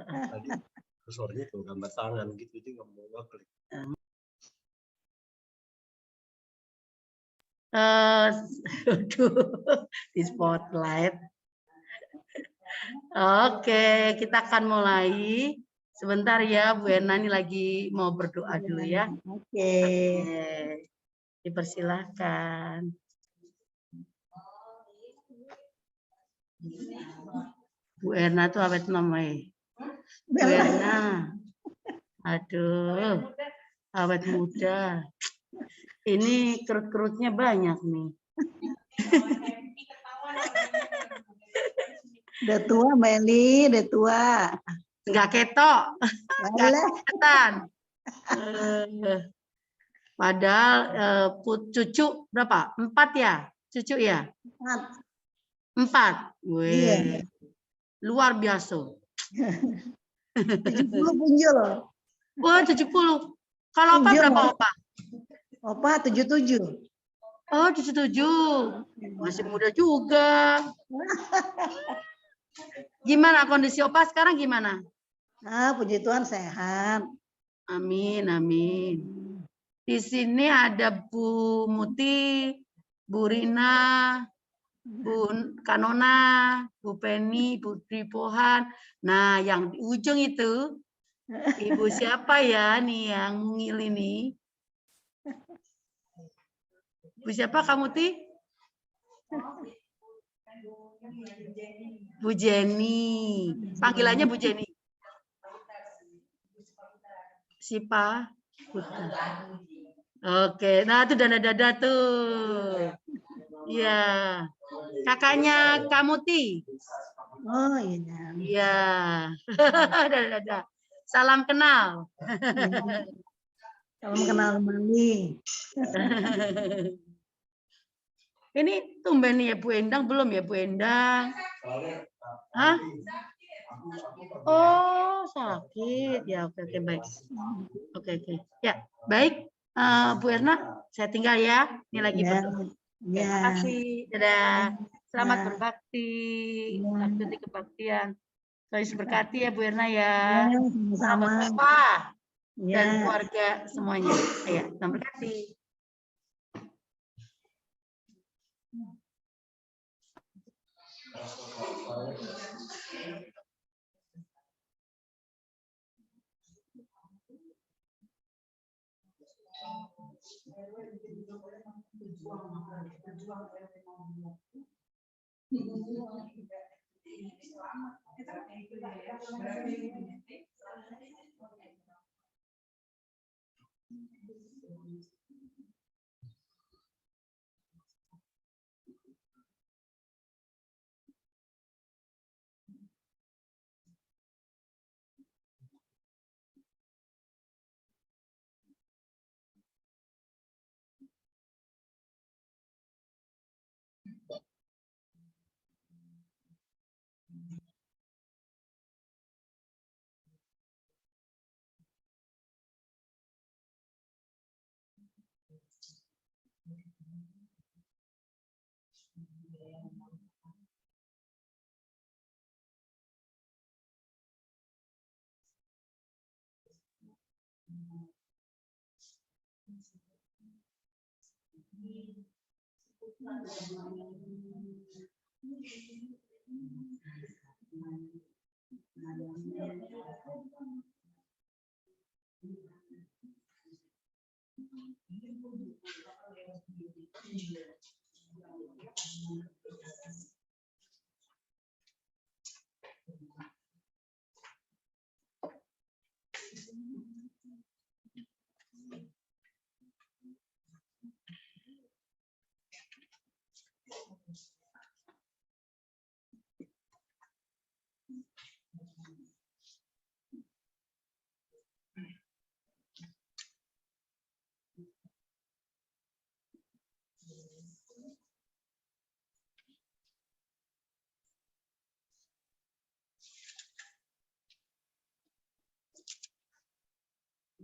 Tadi kursornya tuh gambar tangan gitu, jadi nggak mau ngeklik. Di spotlight. Oke, kita akan mulai. Sebentar ya, Bu Erna ini lagi mau berdoa dulu ya. Oke. Dipersilahkan. Bu Erna tuh awet namanya. Bu Erna. Aduh, awet muda. Ini kerut-kerutnya banyak nih. Udah tua Mbak Eli, udah tua. Enggak ketok. Enggak Boleh. kelihatan. Padahal cucu berapa? 4 ya? Cucu ya? 4. Wih. Iya. Luar biasa. 70 punjul. Wah, 70. Kalau apa Punjul. berapa opa? Opa 77. Oh, 77. Masih muda juga. Gimana kondisi opa sekarang gimana? Puji Tuhan sehat. Amin, amin. Di sini ada Bu Muti, Bu Rina, Bu Kanona, Bu Penny, Bu Tripohan. Nah, yang di ujung itu, Ibu siapa ya nih yang mungil ini? Bu siapa kamu, Ti? Bu Jenny. Panggilannya Bu Jenny. Sipa. Oke, nah itu dada-dada tuh. Iya. Kakaknya kamu, Ti. Oh iya. Iya. Dada-dada. Salam kenal. Salam kenal Mami. Ini tumben ya Bu Endang, belum ya Bu Endang? Hah? Oh, sakit. Ya, oke, baik. Oke. Ya, baik. Bu Erna, saya tinggal ya. Ini lagi berdoa. Terima kasih. Dadah. Selamat berbakti. Lanjuti kebaktian. Tuhan berkati ya Bu Erna ya. Sama-sama. Papa dan keluarga semuanya. Ya, Tuhan berkati.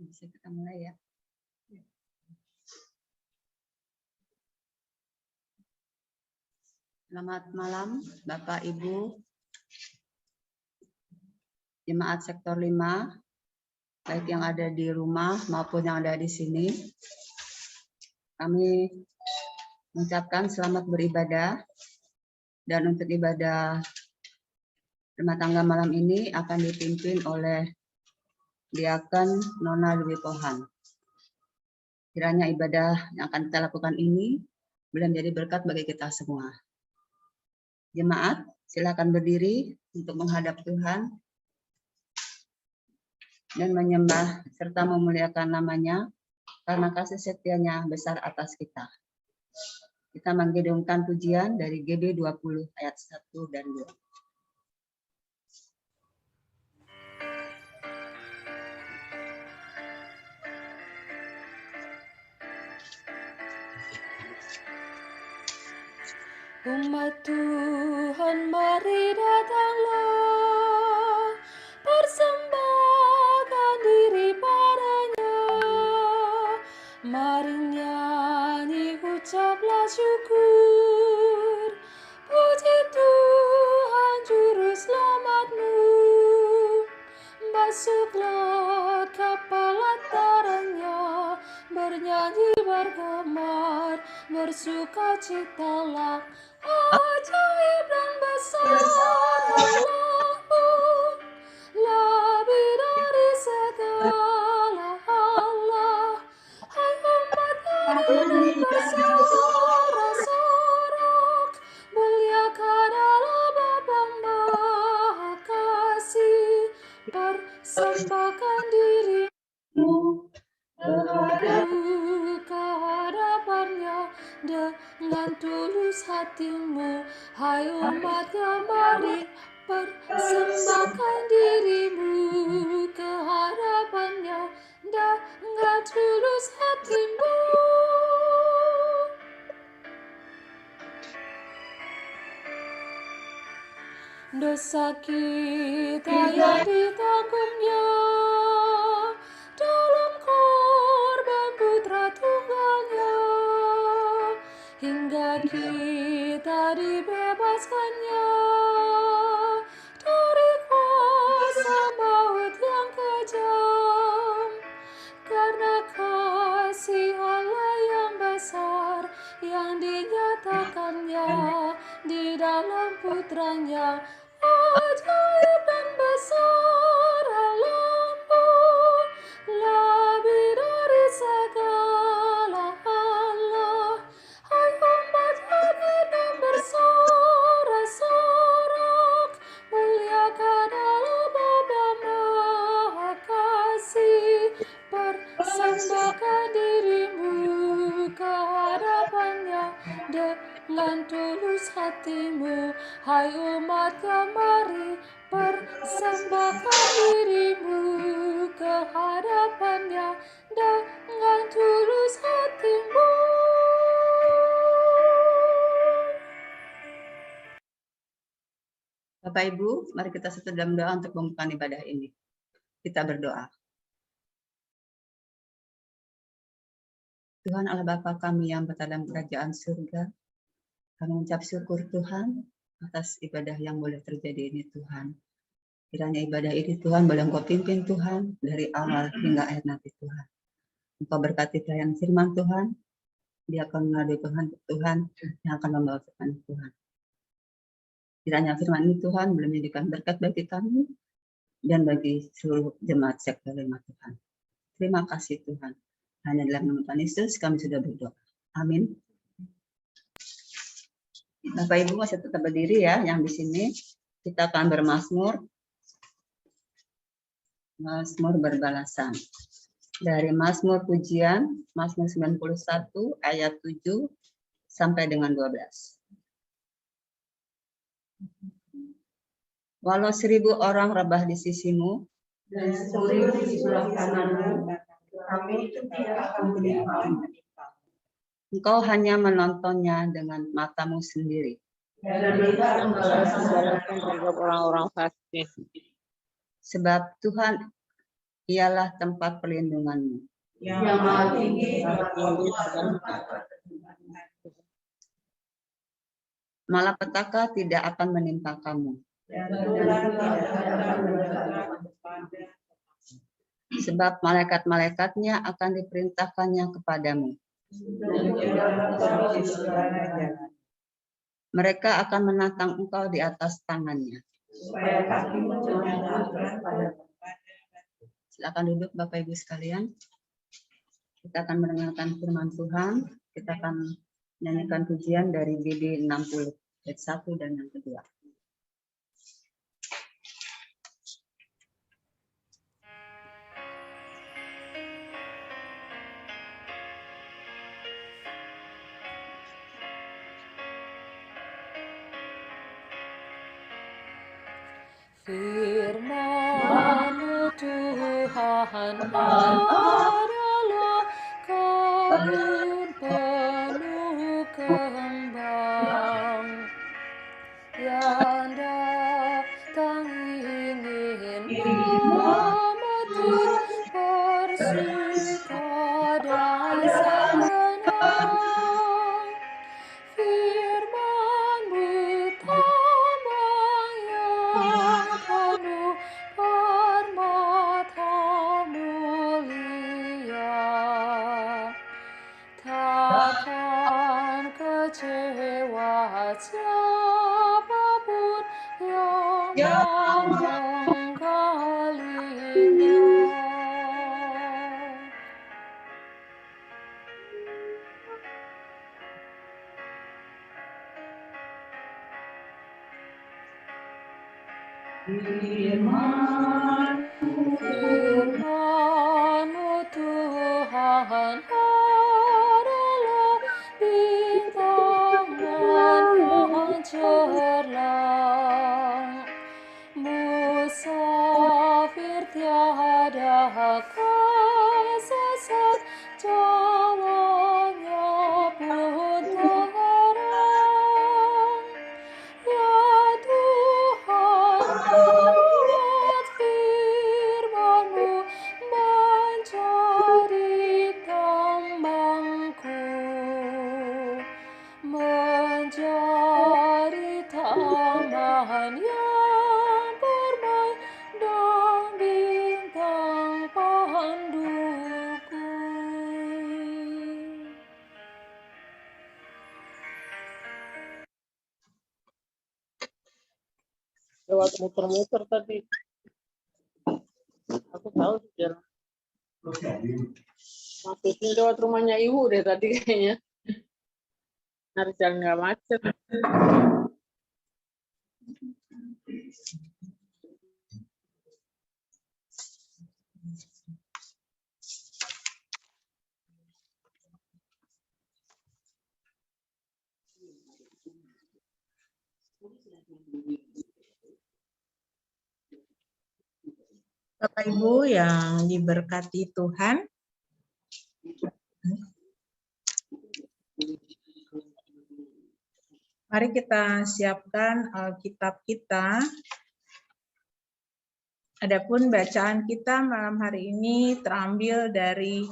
Bisa kita mulai ya. Selamat malam Bapak Ibu. jemaat sektor 5, baik yang ada di rumah maupun yang ada di sini. Kami mengucapkan selamat beribadah, dan untuk ibadah rumah tangga malam ini akan dipimpin oleh Diaken Nona Dwi Pohan. Kiranya ibadah yang akan kita lakukan ini boleh menjadi berkat bagi kita semua. Jemaat, silakan berdiri untuk menghadap Tuhan dan menyembah serta memuliakan namanya karena kasih setianya besar atas kita. Kita menggedungkan pujian dari GB 20 ayat 1 dan 2. Umat Tuhan, mari datanglah, persembahkan diri padanya. Mari nyanyi, ucaplah syukur, puji Tuhan Juru Selamatmu. Masuklah kapal antaranya, bernyanyi bergemar, bersukacitalah. Ajaib dan besar Allahmu, lebih dari segala Allah. Hai umat yang bersorak-sorak, muliakan Allah Bapa Maha Kasih, persembahkan dirimu kehadapannya dengan tulus hatimu. Hai umatnya, mari persembahkan dirimu kehadapannya dengan tulus hatimu. Dosa kita yang ditanggungnya dalam korban putra tunggalnya, hingga kita dibebaskannya dari kuasa maut yang kejam. Karena kasih Allah yang besar yang dinyatakannya di dalam putranya, ajaib dan besar Allahmu, lebih dari segala Allah. Hai umat yang bersorak-sorak, muliakan Allah Bapa Maha Kasih, persembahkan dirimu kehadapannya dengan tulus hatimu. Hai umat yang mari persembahkan dirimu kehadapannya dengan tulus hatimu. Bapak Ibu, mari kita serta dalam doa untuk membuka ibadah ini. Kita berdoa. Tuhan Allah Bapa kami yang berada dalam kerajaan surga, kami mengucap syukur Tuhan atas ibadah yang boleh terjadi ini Tuhan. Kiranya ibadah ini Tuhan boleh Engkau pimpin Tuhan dari awal hingga akhir nanti Tuhan. Engkau berkati pelayan firman Tuhan, dia akan melalui Tuhan yang akan membawa firman Tuhan. Kiranya firman ini Tuhan boleh menjadikan berkat bagi kami dan bagi seluruh jemaat sektor 5 Tuhan. Terima kasih Tuhan. Hanya dalam nama Tuhan Yesus kami sudah berdoa. Amin. Bapak Ibu masih tetap berdiri ya, yang di sini kita akan bermazmur. Mazmur berbalasan. Dari Mazmur Pujian, Mazmur 91 ayat 7 sampai dengan 12. Walau 1000 orang rebah di sisimu, dan 10.000 di sebelah kananmu, kami itu tidak akan menimpa. engkau hanya menontonnya dengan matamu sendiri. Dan melihat pembalasan terhadap orang-orang fasik. Sebab Tuhan ialah tempat perlindunganmu. yang maha tinggi, Malapetaka tidak akan menimpa kamu. dan Tuhan tidak akan bergerak kepada sebab malaikat-malaikatnya akan diperintahkannya kepadamu. dan tidak engkau di segala jalan, Mereka akan menatang engkau di atas tangannya. supaya kakimu jangan terangkat pada Silakan duduk Bapak Ibu sekalian. Kita akan mendengarkan firman Tuhan. Kita akan menyanyikan pujian dari BD 60 ayat 1 dan yang kedua. Firman-Mu Tuhan adalah kain penuh kembang yang datang ingin memetik bersuka dan senang. Firman-Mu tambang yang penuh permata mulia, takkan kecewa siapapun yang menggalinya. Firman-Mu Tuhan adalah bintang yang cerlang, musafir tiada kesesat, jalannya pun terang. Ya Tuhan, buat firman-Mu menjadi tambangku, menjadi taman yang permai dan bintang panduku. Lewat muter-muter tadi. Aku tahu jalan. Maksudnya lewat rumahnya ibu deh tadi kayaknya. Harus jalan nggak macet. Bapak Ibu yang diberkati Tuhan, mari kita siapkan Alkitab kita. Adapun bacaan kita malam hari ini terambil dari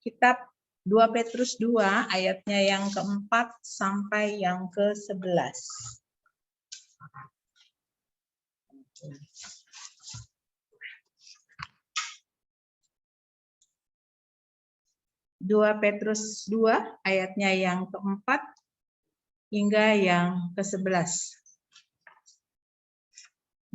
kitab 2 Petrus 2 ayatnya yang keempat sampai yang ke-11. 2 Petrus 2 ayatnya yang keempat hingga yang ke-11.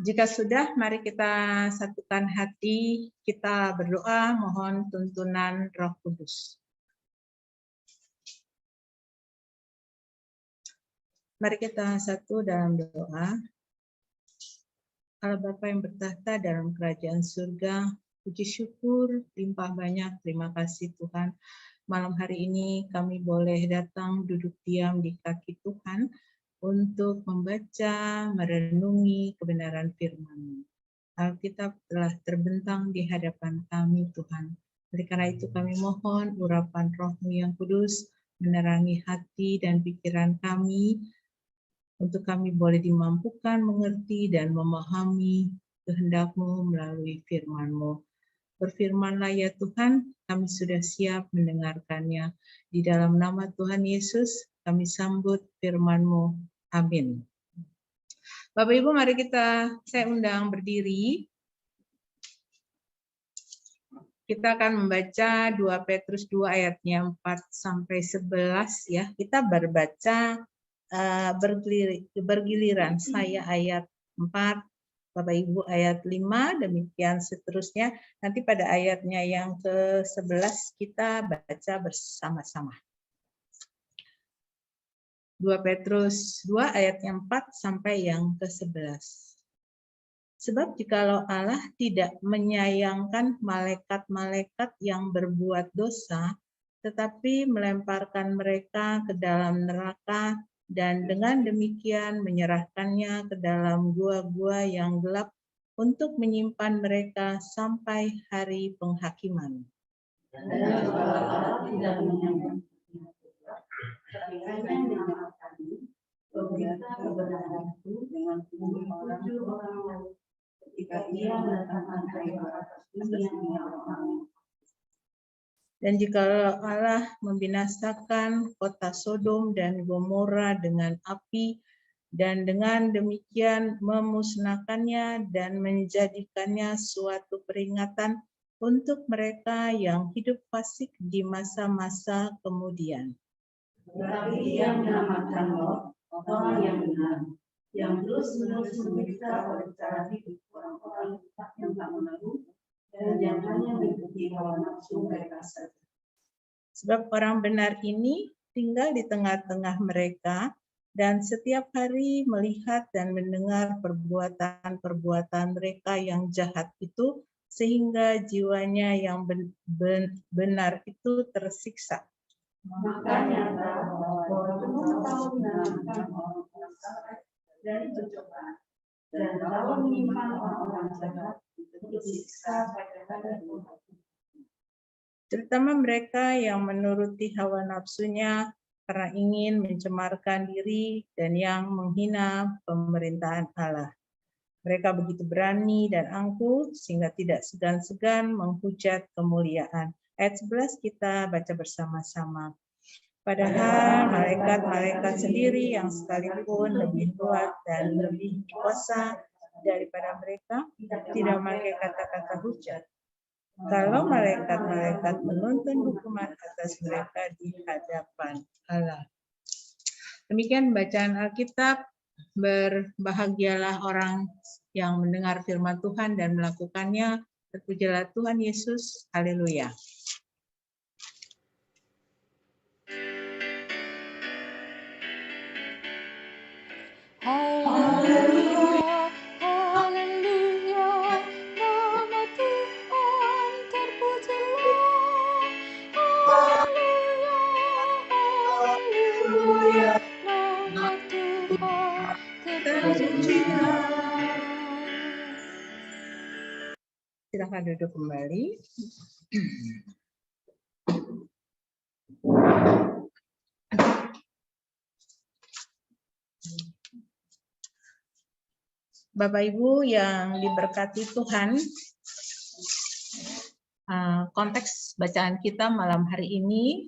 Jika sudah, mari kita satukan hati, kita berdoa mohon tuntunan Roh Kudus. Mari kita satu dalam doa. Allah Bapa yang bertahta dalam kerajaan surga, puji syukur, limpah banyak, terima kasih Tuhan. Malam hari ini kami boleh datang duduk diam di kaki Tuhan untuk membaca, merenungi kebenaran firman-Mu. Alkitab telah terbentang di hadapan kami Tuhan. Oleh karena itu kami mohon urapan Roh-Mu yang kudus menerangi hati dan pikiran kami, untuk kami boleh dimampukan mengerti dan memahami kehendak-Mu melalui firman-Mu. Berfirmanlah ya Tuhan, kami sudah siap mendengarkannya. Di dalam nama Tuhan Yesus, kami sambut firman-Mu. Amin. Bapak Ibu, mari saya undang berdiri. Kita akan membaca 2 Petrus 2 ayatnya 4 sampai 11 ya. Kita berbaca bergiliran. Saya ayat 4, Bapak Ibu ayat 5, demikian seterusnya. Nanti pada ayatnya yang ke-11 kita baca bersama-sama. 2 Petrus 2 ayatnya 4 sampai yang ke-11. Sebab jikalau Allah tidak menyayangkan malaikat-malaikat yang berbuat dosa, tetapi melemparkan mereka ke dalam neraka dan dengan demikian menyerahkannya ke dalam gua-gua yang gelap untuk menyimpan mereka sampai hari penghakiman. Dan jika Allah tidak menyayangkan tetapi hanya menyelamatkan pemberita kebenaran itu dengan tujuh orang lain ketika ia mendatangkan air atas dunia orang. Dan jika Allah membinasakan kota Sodom dan Gomora dengan api dan dengan demikian memusnahkannya dan menjadikannya suatu peringatan untuk mereka yang hidup fasik di masa-masa kemudian. Tetapi ia menyelamatkan Lot, orang yang benar, yang terus-menerus memeriksa oleh cara hidup orang-orang yang tak mengaku dan yang hanya mengikuti hawa nafsu mereka saja. Sebab orang benar ini tinggal di tengah-tengah mereka dan setiap hari melihat dan mendengar perbuatan-perbuatan mereka yang jahat itu sehingga jiwanya yang benar itu tersiksa. Makanya bahwa tahu menyelamatkan orang-orang salah dari percobaan dan tahu menyimpan orang-orang jahat untuk siksa pada hari Tuhan. Terutama mereka yang menuruti hawa nafsunya karena ingin mencemarkan diri dan yang menghina pemerintahan Allah. Mereka begitu berani dan angkuh sehingga tidak segan-segan menghujat kemuliaan. Ayat 11 kita baca bersama-sama. Padahal malaikat-malaikat sendiri yang sekalipun lebih kuat dan lebih kuasa daripada mereka tidak memakai kata-kata hujat. Kalau malaikat-malaikat menuntun hukuman atas mereka di hadapan Allah. Demikian bacaan Alkitab. Berbahagialah orang yang mendengar firman Tuhan dan melakukannya. Terpujilah Tuhan Yesus. Haleluya. Haleluya, haleluya, nama Tuhan terpujilah. Haleluya, haleluya, nama Tuhan terpujilah. Silakan duduk kembali. Bapak Ibu yang diberkati Tuhan, konteks bacaan kita malam hari ini,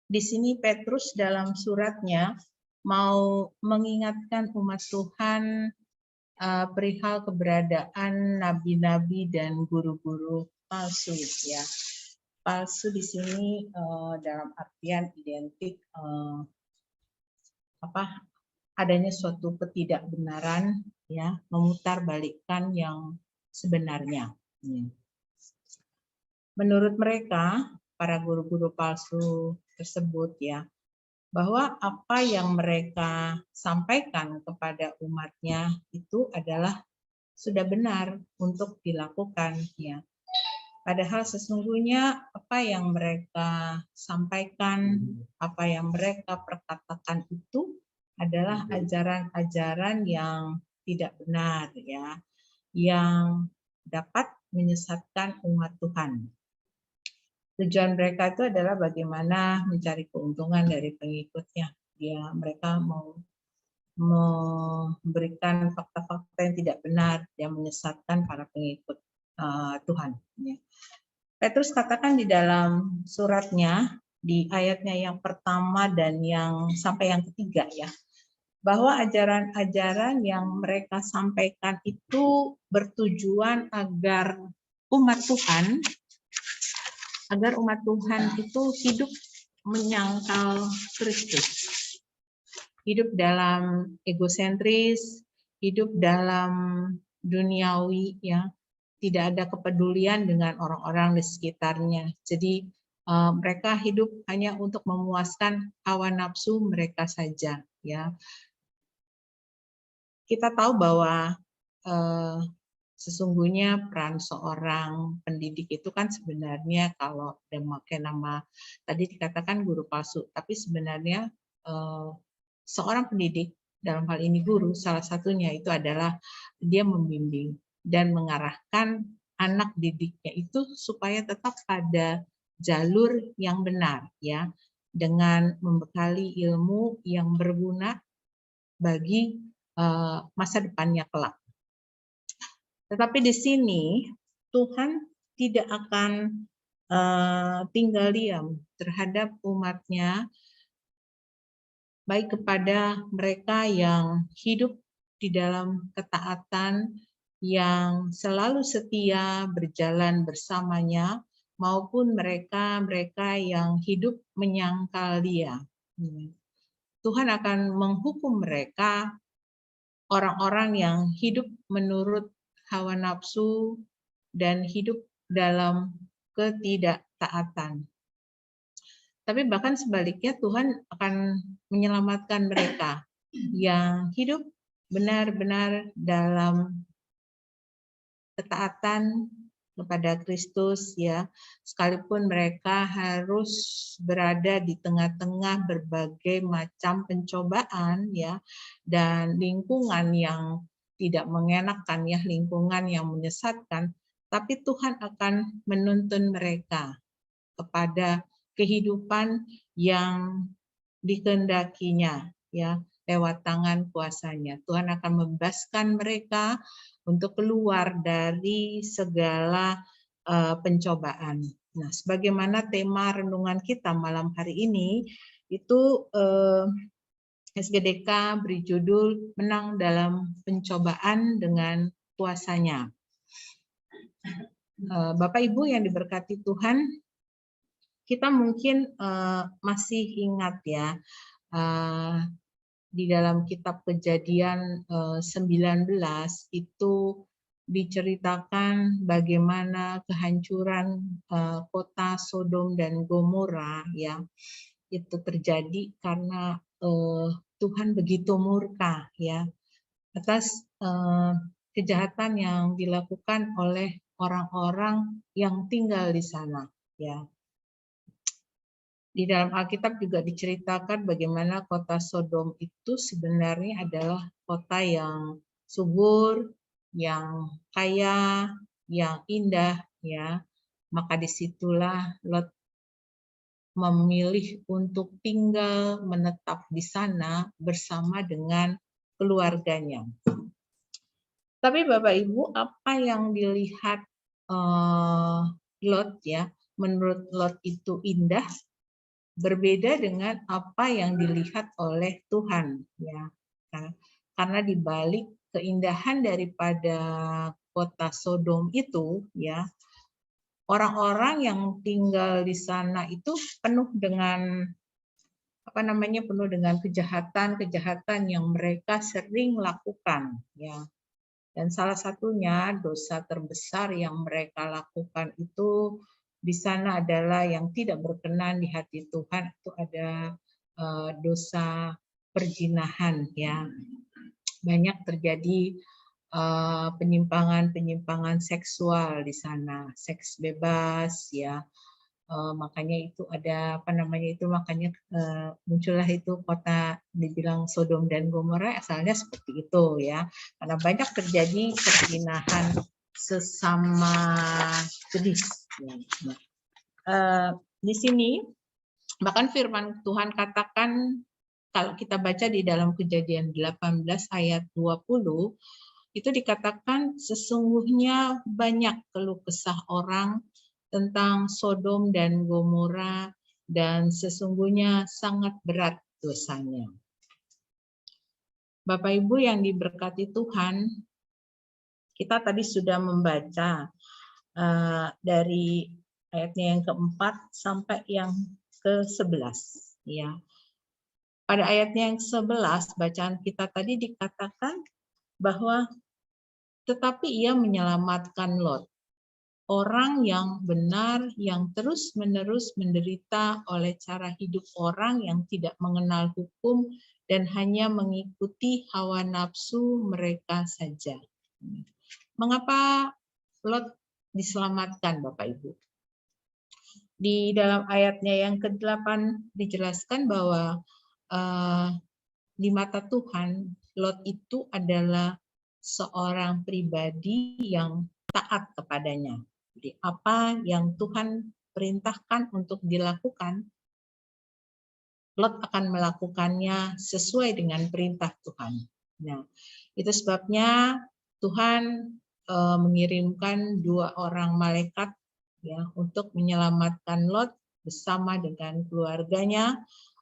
di sini Petrus dalam suratnya mau mengingatkan umat Tuhan perihal keberadaan nabi-nabi dan guru-guru palsu, ya. Palsu di sini dalam artian identik adanya suatu ketidakbenaran, ya, memutarbalikkan yang sebenarnya. Menurut mereka, para guru-guru palsu tersebut, ya, bahwa apa yang mereka sampaikan kepada umatnya itu adalah sudah benar untuk dilakukan, ya. Padahal sesungguhnya apa yang mereka sampaikan, apa yang mereka perkatakan itu adalah ajaran-ajaran yang tidak benar, ya, yang dapat menyesatkan umat Tuhan. Tujuan mereka itu adalah bagaimana mencari keuntungan dari pengikutnya. Ya, mereka mau memberikan fakta-fakta yang tidak benar yang menyesatkan para pengikut Tuhan. Ya. Petrus katakan di dalam suratnya di ayatnya yang pertama dan yang sampai yang ketiga, ya. bahwa ajaran-ajaran yang mereka sampaikan itu bertujuan agar umat Tuhan itu hidup menyangkal Kristus, hidup dalam egosentris, hidup dalam duniawi, ya, tidak ada kepedulian dengan orang-orang di sekitarnya. Jadi mereka hidup hanya untuk memuaskan hawa nafsu mereka saja, ya. Kita tahu bahwa sesungguhnya peran seorang pendidik itu kan sebenarnya, kalau memakai nama tadi dikatakan guru palsu, tapi sebenarnya seorang pendidik, dalam hal ini guru, salah satunya itu adalah dia membimbing dan mengarahkan anak didiknya itu supaya tetap pada jalur yang benar, ya, dengan membekali ilmu yang berguna bagi masa depannya kelak. Tetapi di sini Tuhan tidak akan tinggal diam terhadap umatnya, baik kepada mereka yang hidup di dalam ketaatan, yang selalu setia berjalan bersamanya, maupun mereka yang hidup menyangkal Dia. Tuhan akan menghukum mereka, orang-orang yang hidup menurut hawa nafsu dan hidup dalam ketidaktaatan. Tapi bahkan sebaliknya, Tuhan akan menyelamatkan mereka yang hidup benar-benar dalam ketaatan kepada Kristus, ya, sekalipun mereka harus berada di tengah-tengah berbagai macam pencobaan, ya, dan lingkungan yang tidak mengenakan, ya, lingkungan yang menyesatkan, tapi Tuhan akan menuntun mereka kepada kehidupan yang dikehendakinya, ya, lewat tangan kuasanya. Tuhan akan membebaskan mereka untuk keluar dari segala pencobaan. Nah, sebagaimana tema renungan kita malam hari ini, itu SGDK beri judul Menang dalam Pencobaan dengan Kuasanya. Bapak Ibu yang diberkati Tuhan, kita mungkin masih ingat, ya, di dalam kitab Kejadian 19 itu diceritakan bagaimana kehancuran kota Sodom dan Gomora, ya, itu terjadi karena Tuhan begitu murka, ya, atas kejahatan yang dilakukan oleh orang-orang yang tinggal di sana, ya. Di dalam Alkitab juga diceritakan bagaimana kota Sodom itu sebenarnya adalah kota yang subur, yang kaya, yang indah, ya. Maka disitulah Lot memilih untuk tinggal menetap di sana bersama dengan keluarganya. Tapi Bapak Ibu, apa yang dilihat Lot, ya, menurut Lot itu indah, berbeda dengan apa yang dilihat oleh Tuhan, ya. Karena di balik keindahan daripada kota Sodom itu, ya, orang-orang yang tinggal di sana itu penuh dengan penuh dengan kejahatan yang mereka sering lakukan, ya. Dan salah satunya dosa terbesar yang mereka lakukan itu di sana adalah yang tidak berkenan di hati Tuhan, itu ada dosa perzinahan, ya. Banyak terjadi penyimpangan seksual di sana, seks bebas, ya. Makanya itu ada makanya muncullah itu kota dibilang Sodom dan Gomora, asalnya seperti itu, ya. Karena banyak terjadi perzinahan sesama jenis. Di sini bahkan firman Tuhan katakan, kalau kita baca di dalam Kejadian 18 ayat 20, itu dikatakan sesungguhnya banyak keluh kesah orang tentang Sodom dan Gomora, dan sesungguhnya sangat berat dosanya. Bapak Ibu yang diberkati Tuhan, kita tadi sudah membaca dari ayatnya yang keempat sampai yang ke-11. Ya. Pada ayatnya yang 11, bacaan kita tadi dikatakan bahwa tetapi ia menyelamatkan Lot, orang yang benar yang terus-menerus menderita oleh cara hidup orang yang tidak mengenal hukum dan hanya mengikuti hawa nafsu mereka saja. Mengapa Lot diselamatkan, Bapak Ibu? Di dalam ayatnya yang ke-8 dijelaskan bahwa di mata Tuhan, Lot itu adalah seorang pribadi yang taat kepadanya. Jadi apa yang Tuhan perintahkan untuk dilakukan, Lot akan melakukannya sesuai dengan perintah Tuhan. Nah, itu sebabnya Tuhan mengirimkan 2 orang malaikat ya untuk menyelamatkan Lot bersama dengan keluarganya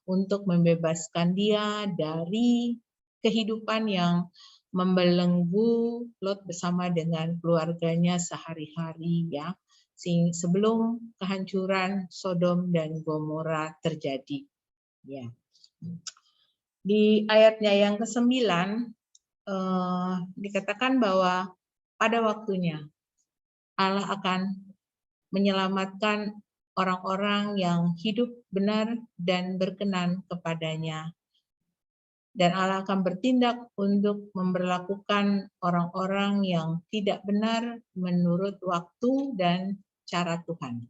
untuk membebaskan dia dari kehidupan yang membelenggu Lot bersama dengan keluarganya sehari-hari ya, sebelum kehancuran Sodom dan Gomora terjadi. Ya. Di ayatnya yang ke-9 dikatakan bahwa pada waktunya Allah akan menyelamatkan orang-orang yang hidup benar dan berkenan kepadanya. Dan Allah akan bertindak untuk memberlakukan orang-orang yang tidak benar menurut waktu dan cara Tuhan.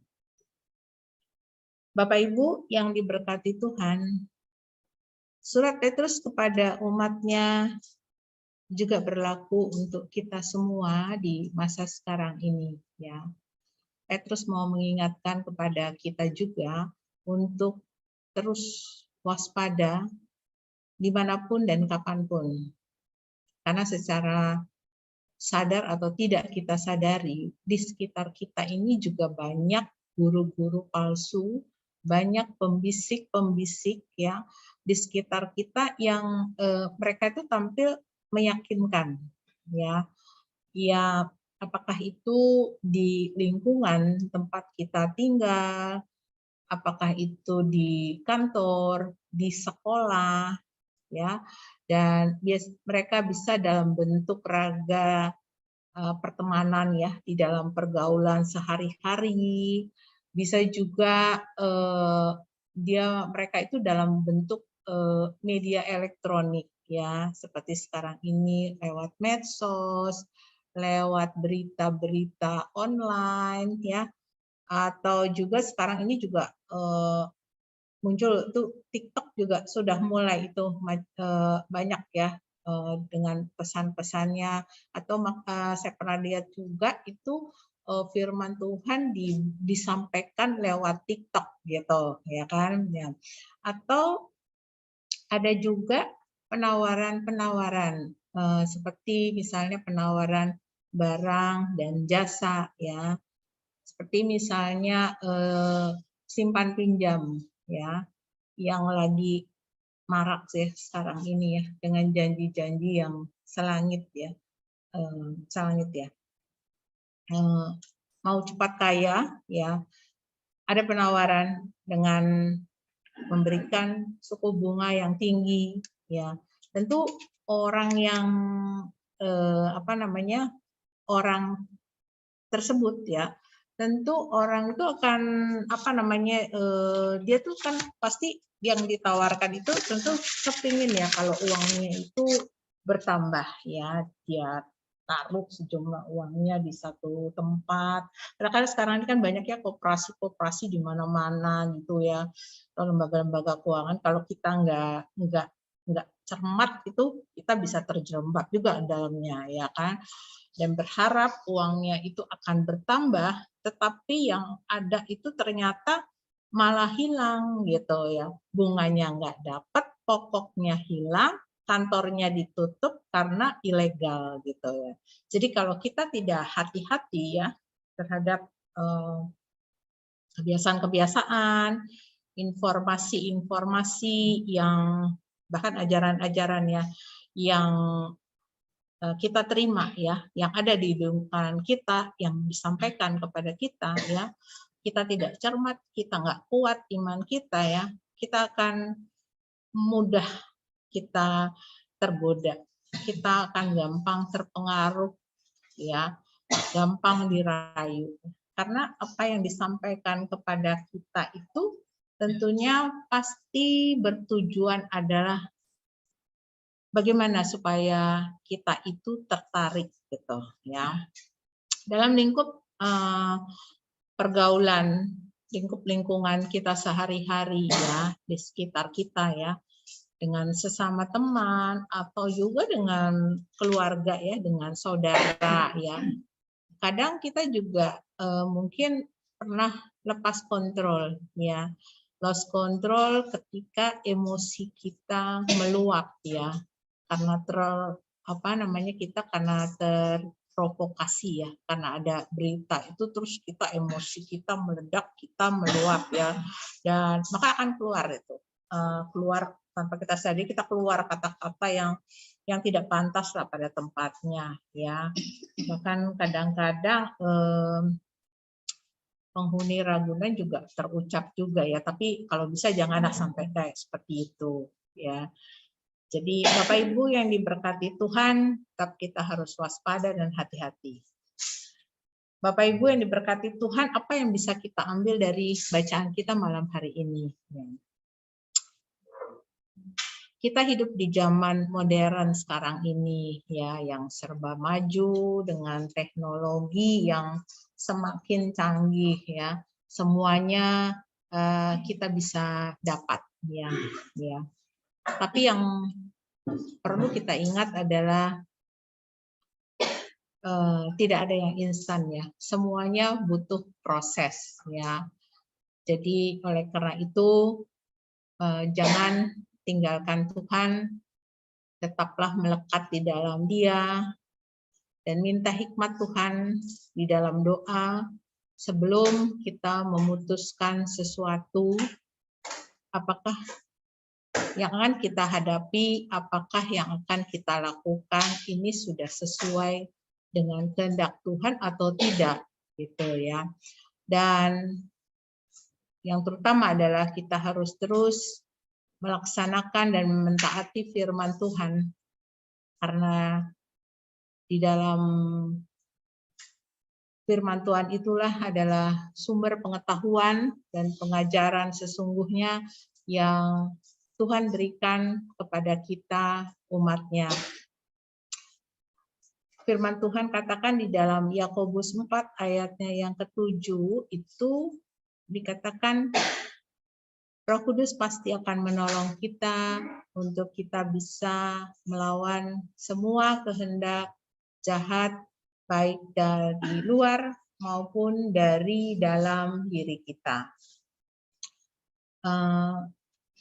Bapak Ibu yang diberkati Tuhan, surat Petrus kepada umatnya juga berlaku untuk kita semua di masa sekarang ini. Ya. Petrus mau mengingatkan kepada kita juga untuk terus waspada dimanapun dan kapanpun. Karena secara sadar atau tidak kita sadari, di sekitar kita ini juga banyak guru-guru palsu, banyak pembisik-pembisik ya di sekitar kita yang mereka itu tampil meyakinkan ya. Ya, apakah itu di lingkungan tempat kita tinggal, apakah itu di kantor, di sekolah, ya, dan mereka bisa dalam bentuk raga pertemanan ya di dalam pergaulan sehari-hari, bisa juga mereka itu dalam bentuk media elektronik ya, seperti sekarang ini lewat medsos, lewat berita-berita online ya, atau juga sekarang ini juga muncul itu TikTok juga sudah mulai itu banyak ya dengan pesan-pesannya, atau saya pernah lihat juga itu firman Tuhan disampaikan lewat TikTok gitu ya kan ya. Atau ada juga penawaran-penawaran seperti misalnya penawaran barang dan jasa ya, seperti misalnya simpan pinjam ya, yang lagi marak sih sekarang ini ya, dengan janji-janji yang selangit ya, mau cepat kaya ya, ada penawaran dengan memberikan suku bunga yang tinggi ya. Tentu orang yang orang tersebut ya, tentu orang itu akan dia tuh kan pasti yang ditawarkan itu tentu kepingin ya kalau uangnya itu bertambah ya, dia taruh sejumlah uangnya di satu tempat. Karena sekarang ini kan banyak ya koperasi di mana-mana gitu ya, atau lembaga-lembaga keuangan. Kalau kita nggak cermat itu kita bisa terjerembab juga dalamnya ya kan, dan berharap uangnya itu akan bertambah, tetapi yang ada itu ternyata malah hilang gitu ya, bunganya nggak dapat, pokoknya hilang, kantornya ditutup karena ilegal gitu ya. Jadi kalau kita tidak hati-hati ya terhadap kebiasaan-kebiasaan, informasi-informasi yang bahkan ajaran-ajaran ya yang kita terima ya, yang ada di lingkungan kita, yang disampaikan kepada kita ya, kita tidak cermat, kita nggak kuat iman kita ya, kita akan mudah kita tergoda, kita akan gampang terpengaruh ya, gampang dirayu. Karena apa yang disampaikan kepada kita itu tentunya pasti bertujuan adalah bagaimana supaya kita itu tertarik gitu ya. Dalam lingkup pergaulan, lingkup lingkungan kita sehari-hari ya, di sekitar kita ya, dengan sesama teman atau juga dengan keluarga ya, dengan saudara ya. Kadang kita juga mungkin pernah lepas kontrol ya, lost control ketika emosi kita meluap ya, karena karena terprovokasi ya, karena ada berita itu terus kita emosi kita meledak, kita meluap ya, dan maka akan keluar itu, keluar tanpa kita sadari, kita keluar kata-kata yang tidak pantas lah pada tempatnya ya. Bahkan kadang-kadang penghuni Ragunan juga terucap juga ya, tapi kalau bisa janganlah sampai kayak seperti itu ya. Jadi Bapak Ibu yang diberkati Tuhan, tetap kita harus waspada dan hati-hati. Bapak Ibu yang diberkati Tuhan, apa yang bisa kita ambil dari bacaan kita malam hari ini? Kita hidup di zaman modern sekarang ini ya, yang serba maju dengan teknologi yang semakin canggih ya. Semuanya kita bisa dapat ya. Tapi yang perlu kita ingat adalah tidak ada yang instan ya. Semuanya butuh proses ya. Jadi oleh karena itu jangan tinggalkan Tuhan, tetaplah melekat di dalam Dia dan minta hikmat Tuhan di dalam doa sebelum kita memutuskan sesuatu, apakah yang akan kita hadapi, apakah yang akan kita lakukan ini sudah sesuai dengan kehendak Tuhan atau tidak gitu ya. Dan yang terutama adalah kita harus terus melaksanakan dan mentaati firman Tuhan, karena di dalam firman Tuhan itulah adalah sumber pengetahuan dan pengajaran sesungguhnya yang Tuhan berikan kepada kita umatnya. Firman Tuhan katakan di dalam Yakobus 4 ayatnya yang ke-7 itu dikatakan Roh Kudus pasti akan menolong kita untuk kita bisa melawan semua kehendak jahat baik dari luar maupun dari dalam diri kita.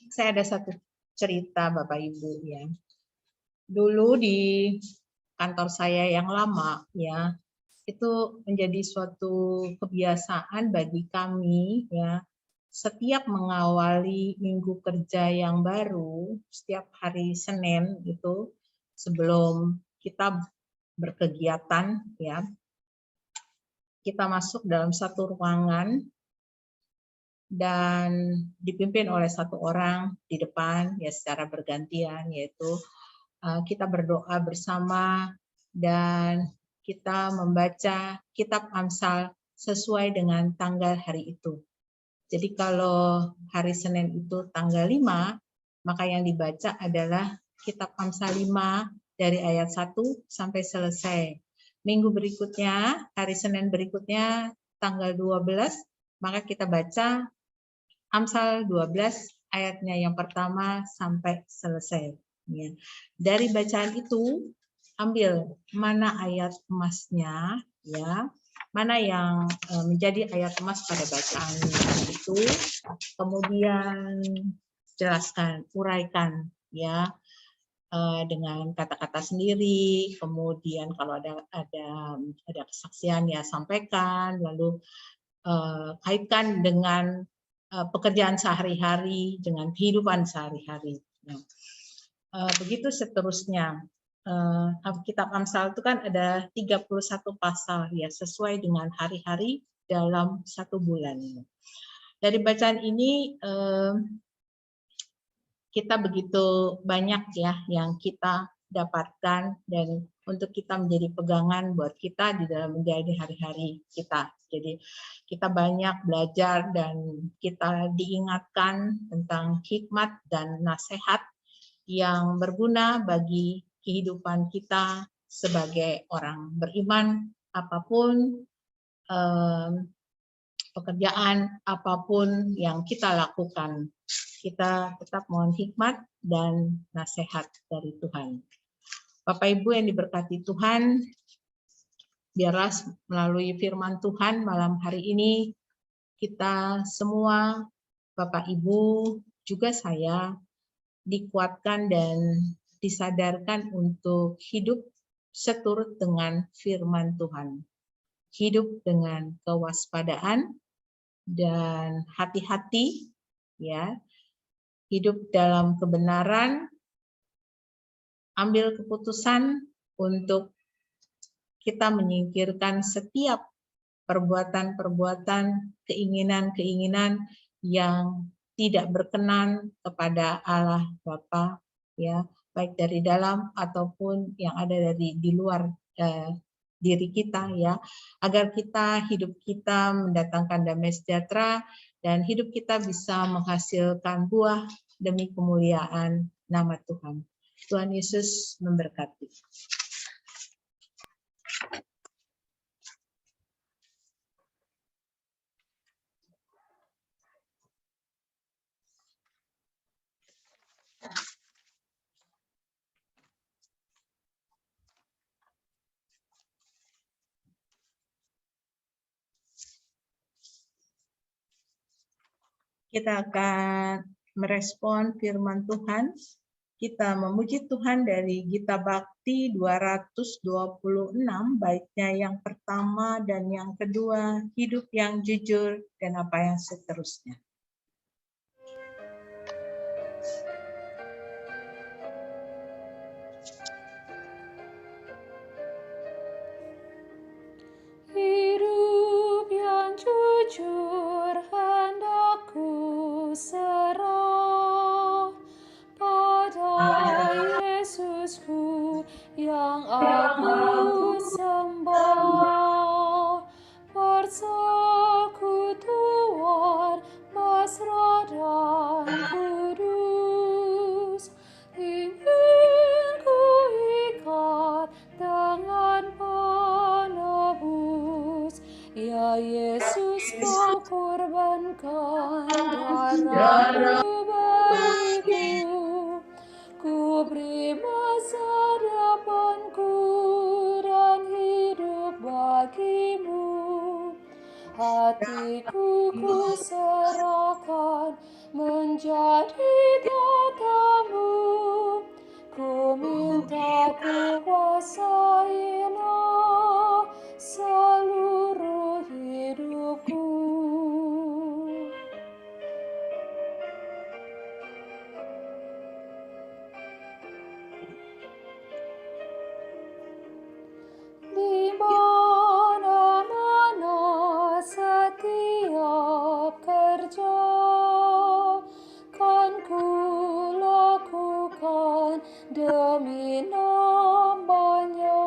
Saya ada satu cerita Bapak Ibu ya. Dulu di kantor saya yang lama ya, itu menjadi suatu kebiasaan bagi kami ya, setiap mengawali minggu kerja yang baru, setiap hari Senin itu sebelum kita berkegiatan ya, kita masuk dalam satu ruangan dan dipimpin oleh satu orang di depan ya secara bergantian, yaitu kita berdoa bersama dan kita membaca kitab Amsal sesuai dengan tanggal hari itu. Jadi kalau hari Senin itu tanggal 5, maka yang dibaca adalah kitab Amsal 5 dari ayat 1 sampai selesai. Minggu berikutnya, hari Senin berikutnya tanggal 12, maka kita baca Amsal 12 ayatnya yang pertama sampai selesai. Ya. Dari bacaan itu ambil mana ayat emasnya, ya, mana yang menjadi ayat emas pada bacaan itu, kemudian jelaskan, uraikan, ya, dengan kata-kata sendiri. Kemudian kalau ada kesaksian ya sampaikan, lalu kaitkan dengan pekerjaan sehari-hari, dengan kehidupan sehari-hari. Nah, Begitu seterusnya. Kitab Amsal itu kan ada 31 pasal ya, sesuai dengan hari-hari dalam 1 bulan. Dari bacaan ini kita begitu banyak ya yang kita dapatkan dan untuk kita menjadi pegangan buat kita di dalam menjalani hari-hari kita. Jadi kita banyak belajar dan kita diingatkan tentang hikmat dan nasihat yang berguna bagi kehidupan kita sebagai orang beriman, apapun pekerjaan, apapun yang kita lakukan. Kita tetap mohon hikmat dan nasihat dari Tuhan. Bapak Ibu yang diberkati Tuhan, biarlah melalui firman Tuhan malam hari ini, kita semua, Bapak Ibu, juga saya, dikuatkan dan disadarkan untuk hidup seturut dengan firman Tuhan. Hidup dengan kewaspadaan dan hati-hati, ya. Hidup dalam kebenaran, ambil keputusan untuk kita menyingkirkan setiap perbuatan-perbuatan, keinginan-keinginan yang tidak berkenan kepada Allah Bapa, ya, baik dari dalam ataupun yang ada di luar diri kita, ya, agar hidup kita mendatangkan damai sejahtera dan hidup kita bisa menghasilkan buah demi kemuliaan nama Tuhan. Tuhan Yesus memberkati. Kita akan merespon firman Tuhan. Kita memuji Tuhan dari Gita Bakti 226, baiknya yang pertama dan yang kedua, hidup yang jujur, dan apa yang seterusnya. Hidup yang jujur hendaku serah pada Yesusku yang aku sembah. Persekutuan mesra dan kudus ingin ku ikat dengan penebus. Ya Yesus, kau korbankan darahmu bagiku. Ku beri masa depanku dan hidup bagimu. Hatiku ku serahkan menjadi tatamu. Ku minta kuasailah seluruh hidupku. Di mana-mana setiap kerja kan ku lakukan demi namanya,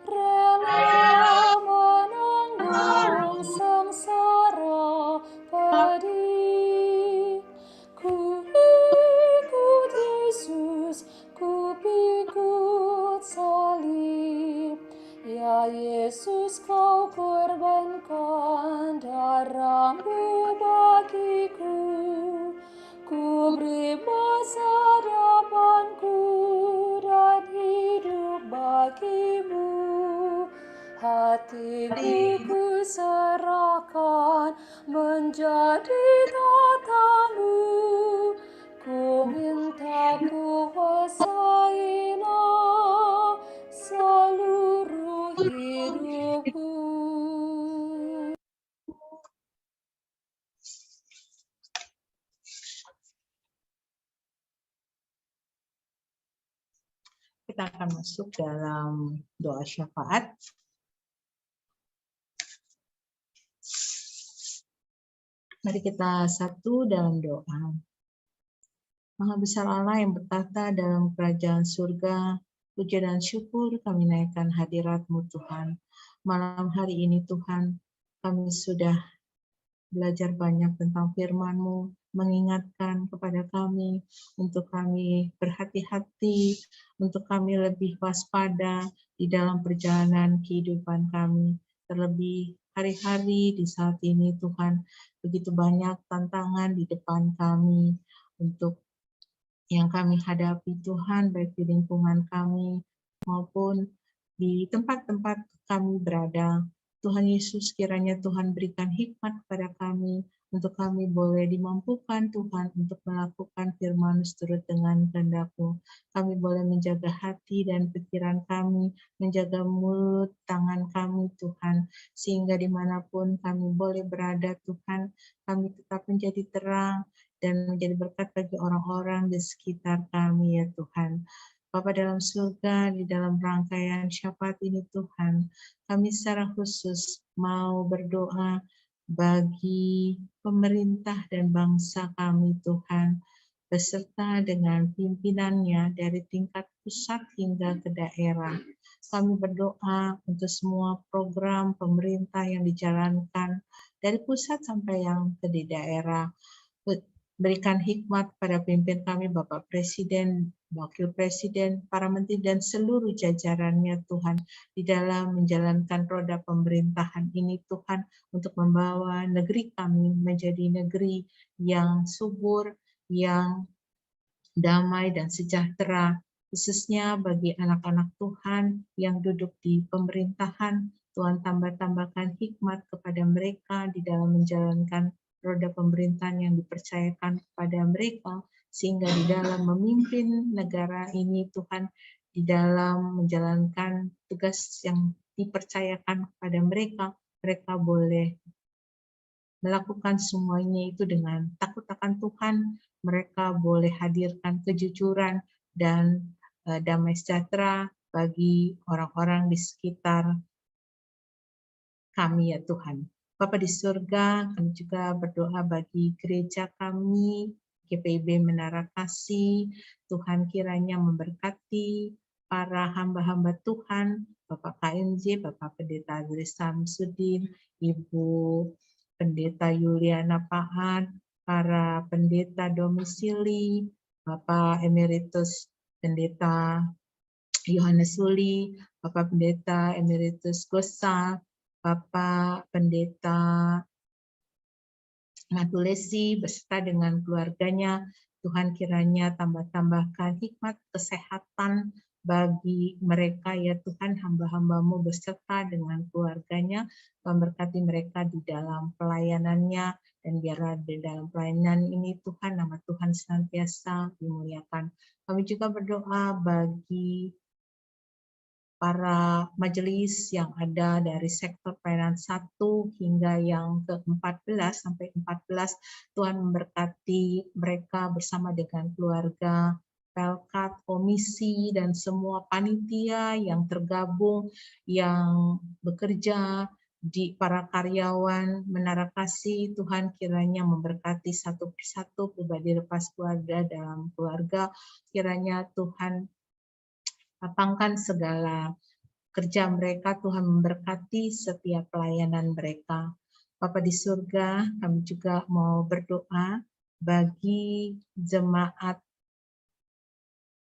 rela menanggung sengsara pedih. Ku ikut Yesus, ku pikul salib. Ya Yesus, kau korbankan darahmu bagiku. Ku beri masa depanku dan hidup bagimu. Hatiku ku serahkan menjadi tatamu. Ku minta kuasailah seluruh hidupku. kita akan masuk dalam doa syafaat. Mari kita satu dalam doa. Maha besar Allah yang bertahta dalam kerajaan surga, puja dan syukur kami naikkan hadirat-Mu Tuhan. Malam hari ini Tuhan, kami sudah belajar banyak tentang firman-Mu, mengingatkan kepada kami untuk kami berhati-hati, untuk kami lebih waspada di dalam perjalanan kehidupan kami. Terlebih hari-hari di saat ini Tuhan, begitu banyak tantangan di depan kami untuk yang kami hadapi Tuhan, baik di lingkungan kami maupun di tempat-tempat kami berada. Tuhan Yesus, kiranya Tuhan berikan hikmat kepada kami, untuk kami boleh dimampukan Tuhan untuk melakukan firman seturut dengan kehendak-Mu. Kami boleh menjaga hati dan pikiran kami, menjaga mulut, tangan kami Tuhan, sehingga dimanapun kami boleh berada Tuhan, kami tetap menjadi terang dan menjadi berkat bagi orang-orang di sekitar kami ya Tuhan. Bapa dalam surga, di dalam rangkaian syafaat ini Tuhan, kami secara khusus mau berdoa bagi pemerintah dan bangsa kami Tuhan, beserta dengan pimpinannya dari tingkat pusat hingga ke daerah. Kami berdoa untuk semua program pemerintah yang dijalankan dari pusat sampai yang ke di daerah. Berikan hikmat pada pimpin kami, Bapak Presiden, Wakil Presiden, para menteri, dan seluruh jajarannya Tuhan, di dalam menjalankan roda pemerintahan ini Tuhan, untuk membawa negeri kami menjadi negeri yang subur, yang damai dan sejahtera, khususnya bagi anak-anak Tuhan yang duduk di pemerintahan. Tuhan tambahkan hikmat kepada mereka di dalam menjalankan roda pemerintahan yang dipercayakan kepada mereka, sehingga di dalam memimpin negara ini Tuhan, di dalam menjalankan tugas yang dipercayakan kepada mereka, mereka boleh melakukan semuanya itu dengan takut akan Tuhan. Mereka boleh hadirkan kejujuran dan damai sejahtera bagi orang-orang di sekitar kami ya Tuhan. Bapa di surga, kami juga berdoa bagi gereja kami, GPIB Menara Kasih. Tuhan kiranya memberkati para hamba-hamba Tuhan, Bapak KMJ, Bapak Pendeta Adris Samsudin, Ibu Pendeta Yuliana Pahan, para pendeta domisili, Bapak Emeritus Pendeta Yohanes Suli, Bapak Pendeta Emeritus Gosa, Bapak Pendeta Matulesi beserta dengan keluarganya. Tuhan kiranya tambahkan hikmat kesehatan bagi mereka ya Tuhan, hamba-hamba-Mu beserta dengan keluarganya, memberkati mereka di dalam pelayanannya, dan biarlah di dalam pelayanan ini Tuhan, nama Tuhan senantiasa dimuliakan. Kami juga berdoa bagi para majelis yang ada dari sektor pelayanan 1 hingga yang ke-14 sampai 14, Tuhan memberkati mereka bersama dengan keluarga, pelkat, komisi, dan semua panitia yang tergabung, yang bekerja, di para karyawan Menara Kasih. Tuhan kiranya memberkati satu persatu pribadi lepas keluarga dalam keluarga. Kiranya Tuhan lapangkan segala kerja mereka, Tuhan memberkati setiap pelayanan mereka. Bapa di surga, kami juga mau berdoa bagi jemaat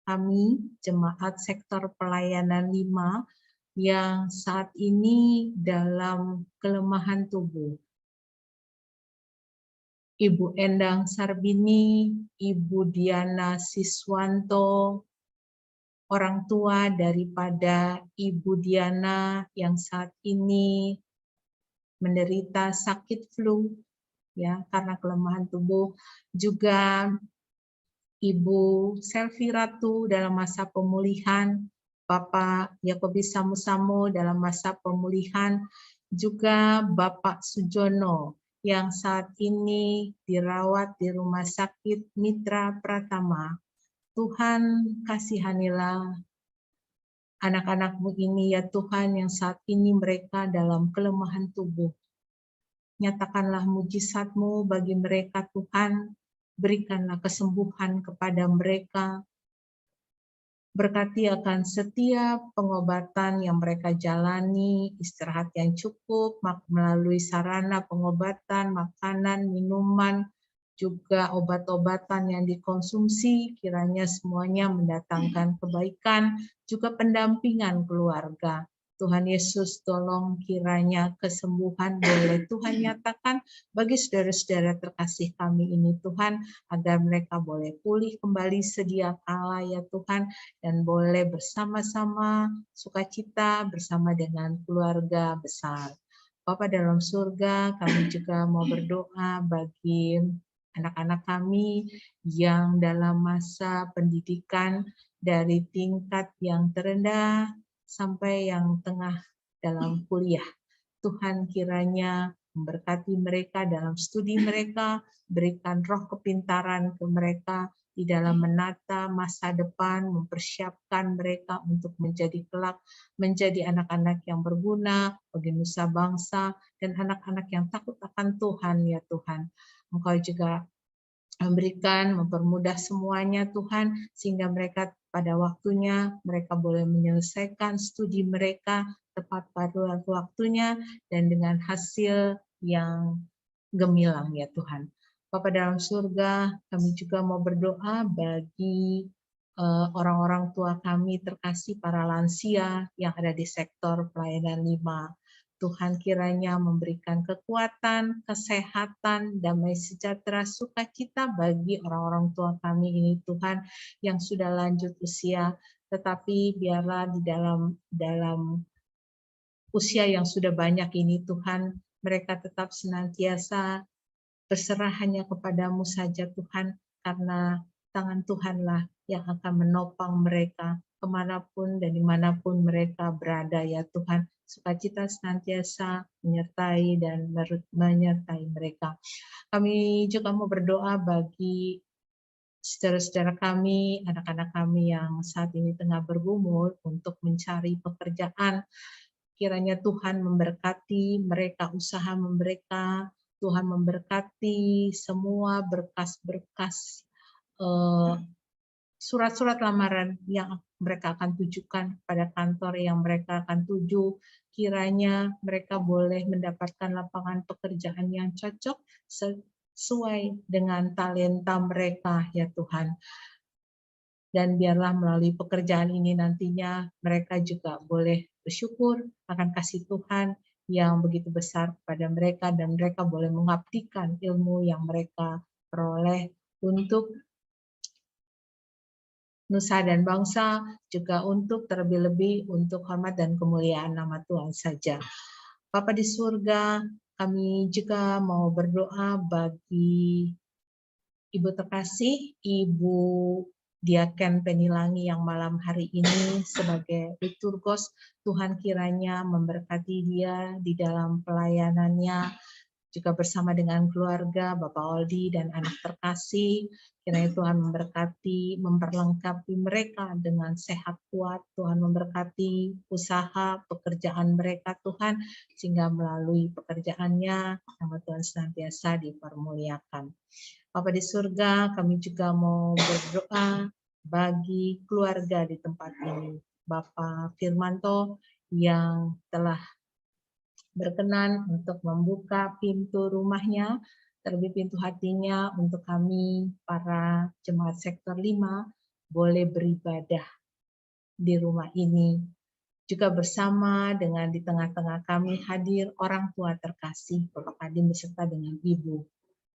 kami, jemaat sektor pelayanan 5 yang saat ini dalam kelemahan tubuh. Ibu Endang Sarbini, Ibu Diana Siswanto, orang tua daripada Ibu Diana yang saat ini menderita sakit flu ya karena kelemahan tubuh, juga Ibu Selvi Ratu dalam masa pemulihan, Bapak Yakobus Samu-Samu dalam masa pemulihan, juga Bapak Sujono yang saat ini dirawat di Rumah Sakit Mitra Pratama. Tuhan kasihanilah anak-anak-Mu ini ya Tuhan yang saat ini mereka dalam kelemahan tubuh. Nyatakanlah mujizat-Mu bagi mereka Tuhan, berikanlah kesembuhan kepada mereka, berkati akan setiap pengobatan yang mereka jalani, istirahat yang cukup melalui sarana pengobatan, makanan, minuman, juga obat-obatan yang dikonsumsi, kiranya semuanya mendatangkan kebaikan, juga pendampingan keluarga. Tuhan Yesus tolong kiranya kesembuhan boleh Tuhan nyatakan bagi saudara-saudara terkasih kami ini Tuhan, agar mereka boleh pulih kembali sedia kala ya Tuhan, dan boleh bersama-sama sukacita bersama dengan keluarga besar. Bapa dalam surga, kami juga mau berdoa bagi anak-anak kami yang dalam masa pendidikan dari tingkat yang terendah sampai yang tengah dalam kuliah. Tuhan kiranya memberkati mereka dalam studi mereka, berikan roh kepintaran ke mereka di dalam menata masa depan, mempersiapkan mereka untuk menjadi kelak, menjadi anak-anak yang berguna bagi nusa bangsa, dan anak-anak yang takut akan Tuhan ya Tuhan. Engkau juga memberikan, mempermudah semuanya Tuhan, sehingga mereka pada waktunya mereka boleh menyelesaikan studi mereka tepat pada waktunya dan dengan hasil yang gemilang ya Tuhan. Bapa dalam surga, kami juga mau berdoa bagi orang-orang tua kami terkasih, para lansia yang ada di sektor pelayanan 5. Tuhan kiranya memberikan kekuatan, kesehatan, damai sejahtera, sukacita bagi orang-orang tua kami ini Tuhan yang sudah lanjut usia, tetapi biarlah di dalam usia yang sudah banyak ini Tuhan, mereka tetap senantiasa berserah hanya kepadamu saja Tuhan, karena tangan Tuhanlah yang akan menopang mereka kemanapun dan dimanapun mereka berada ya Tuhan. Sukacita senantiasa menyertai dan menyertai mereka. Kami juga mau berdoa bagi saudara-saudara kami, anak-anak kami yang saat ini tengah bergumul untuk mencari pekerjaan. Kiranya Tuhan memberkati mereka, usaha mereka, Tuhan memberkati semua berkas-berkas surat-surat lamaran yang mereka akan tujukan pada kantor yang mereka akan tuju. Kiranya mereka boleh mendapatkan lapangan pekerjaan yang cocok sesuai dengan talenta mereka ya Tuhan. Dan biarlah melalui pekerjaan ini nantinya mereka juga boleh bersyukur akan kasih Tuhan yang begitu besar kepada mereka, dan mereka boleh mengabdikan ilmu yang mereka peroleh untuk nusa dan bangsa, juga untuk terlebih-lebih untuk hormat dan kemuliaan nama Tuhan saja. Bapa di surga, kami juga mau berdoa bagi Ibu terkasih, Ibu Diaken Penilangi yang malam hari ini sebagai liturgos. Tuhan kiranya memberkati dia di dalam pelayanannya, juga bersama dengan keluarga, Bapak Oldi dan anak terkasih. Kiranya Tuhan memberkati, memperlengkapi mereka dengan sehat kuat. Tuhan memberkati usaha, pekerjaan mereka Tuhan, sehingga melalui pekerjaannya, nama Tuhan senantiasa dipermuliakan. Bapa di surga, kami juga mau berdoa bagi keluarga di tempat ini. Bapak Firmanto yang telah berkenan untuk membuka pintu rumahnya, terlebih pintu hatinya untuk kami para jemaat sektor 5 boleh beribadah di rumah ini. Juga bersama dengan di tengah-tengah kami hadir orang tua terkasih, Bapak Kadim beserta dengan Ibu.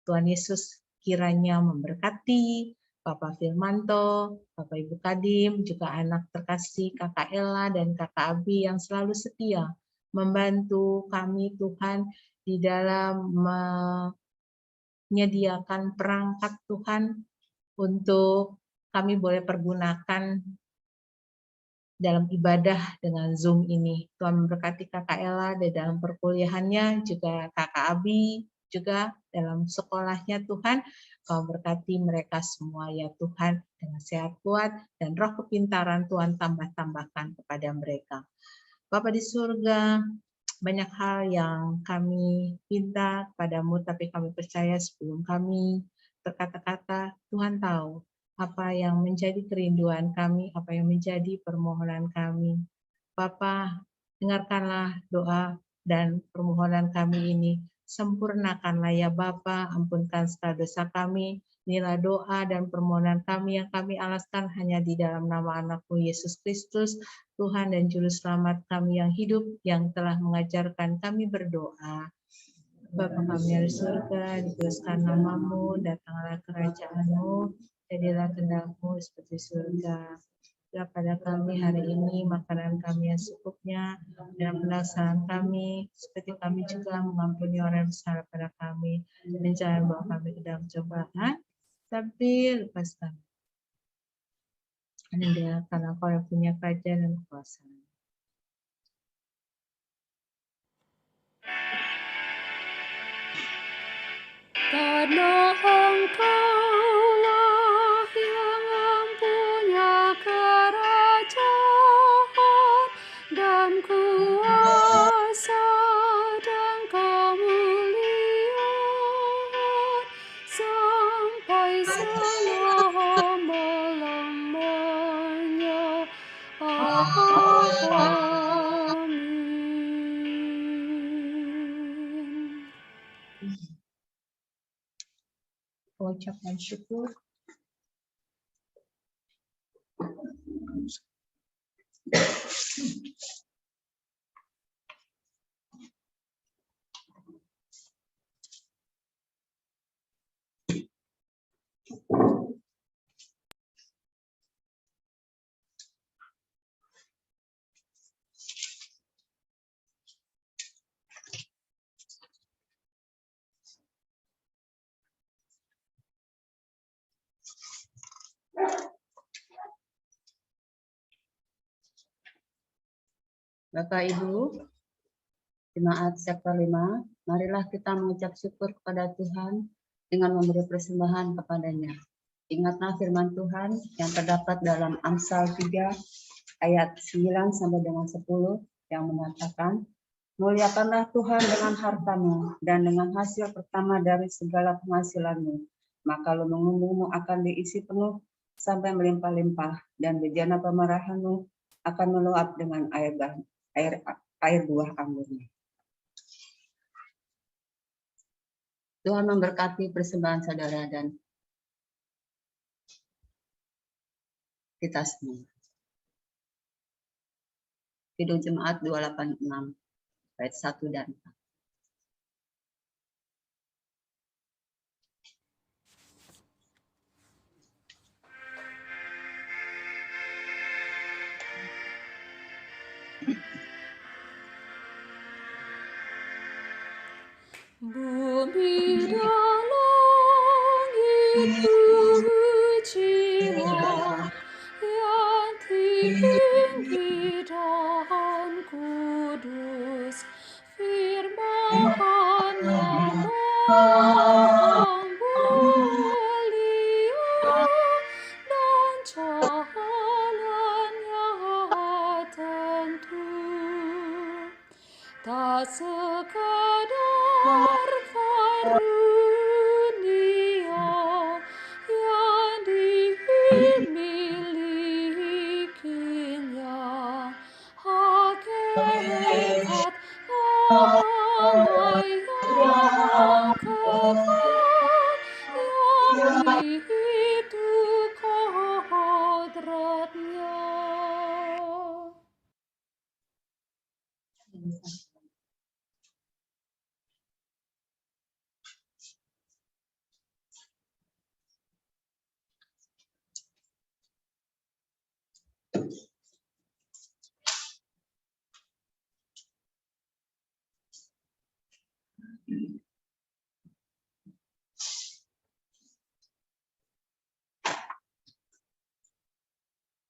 Tuhan Yesus kiranya memberkati Bapak Firmanto, Bapak Ibu Kadim, juga anak terkasih Kakak Ella dan Kakak Abi yang selalu setia membantu kami Tuhan di dalam menyediakan perangkat Tuhan untuk kami boleh pergunakan dalam ibadah dengan Zoom ini. Tuhan memberkati Kakak Ella di dalam perkuliahannya, juga Kakak Abi, juga dalam sekolahnya Tuhan. Kau berkati mereka semua ya Tuhan, dengan sehat kuat dan roh kepintaran Tuhan tambah-tambahkan kepada mereka. Bapa di surga, banyak hal yang kami minta kepadamu, tapi kami percaya sebelum kami berkata-kata, Tuhan tahu apa yang menjadi kerinduan kami, apa yang menjadi permohonan kami. Bapa, dengarkanlah doa dan permohonan kami ini. Sempurnakanlah ya Bapa, ampunkan segala dosa kami. Inilah doa dan permohonan kami yang kami alaskan hanya di dalam nama anakmu Yesus Kristus, Tuhan dan Juru Selamat kami yang hidup, yang telah mengajarkan kami berdoa. Bapa kami yang di surga, dikuduskan namamu, datanglah kerajaanmu, jadilah kehendakmu seperti surga. Berilah pada kami hari ini makanan kami yang secukupnya, dan pelaksanaan kami, seperti kami juga mengampuni orang yang bersalah pada kami. Dan jangan bawa kami ke dalam cobaan, tapi lepaskan. Karena Kau yang punya kerajaan dan kekuasaan. Karena Engkaulah yang mempunyai kerajaan dan kuasa dan kemuliaan sampai selama-lamanya. Amin. Ucapan syukur. Bapak Ibu, jemaat sektor 5, marilah kita mengucap syukur kepada Tuhan dengan memberi persembahan kepadanya. Ingatlah firman Tuhan yang terdapat dalam Amsal 3 ayat 9 sampai dengan 10 yang mengatakan, muliakanlah Tuhan dengan hartamu dan dengan hasil pertama dari segala penghasilanmu, maka lumbung-lumbungmu akan diisi penuh sampai melimpah-limpah, dan bejana pemerahanmu akan meluap dengan air buah anggurnya. Tuhan memberkati persembahan saudara dan kita semua. Kidung Jemaat 286 ayat 1 dan 4. Bumi dan langit pujilah yang tinggi dan kudus, firman-Nya yang mulia dan jalan-Nya tentu. Tak sekadar karunia yang dimilikinya, hakikat Allah yang kekal, yang itu kodratnya.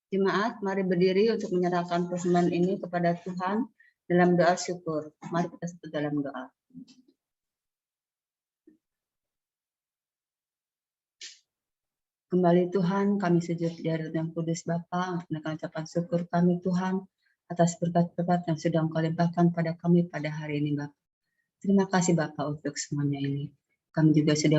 Jemaat, mari berdiri untuk menyerahkan persembahan ini kepada Tuhan dalam doa syukur. Mari kita sebut dalam doa. Kembali Tuhan, kami sujud di hadirat yang kudus Bapa untuk menaikkan ucapan syukur kami Tuhan atas berkat-berkat yang sudah Engkau limpahkan pada kami pada hari ini Bapa. Terima kasih Bapa untuk semuanya ini. Kami juga sudah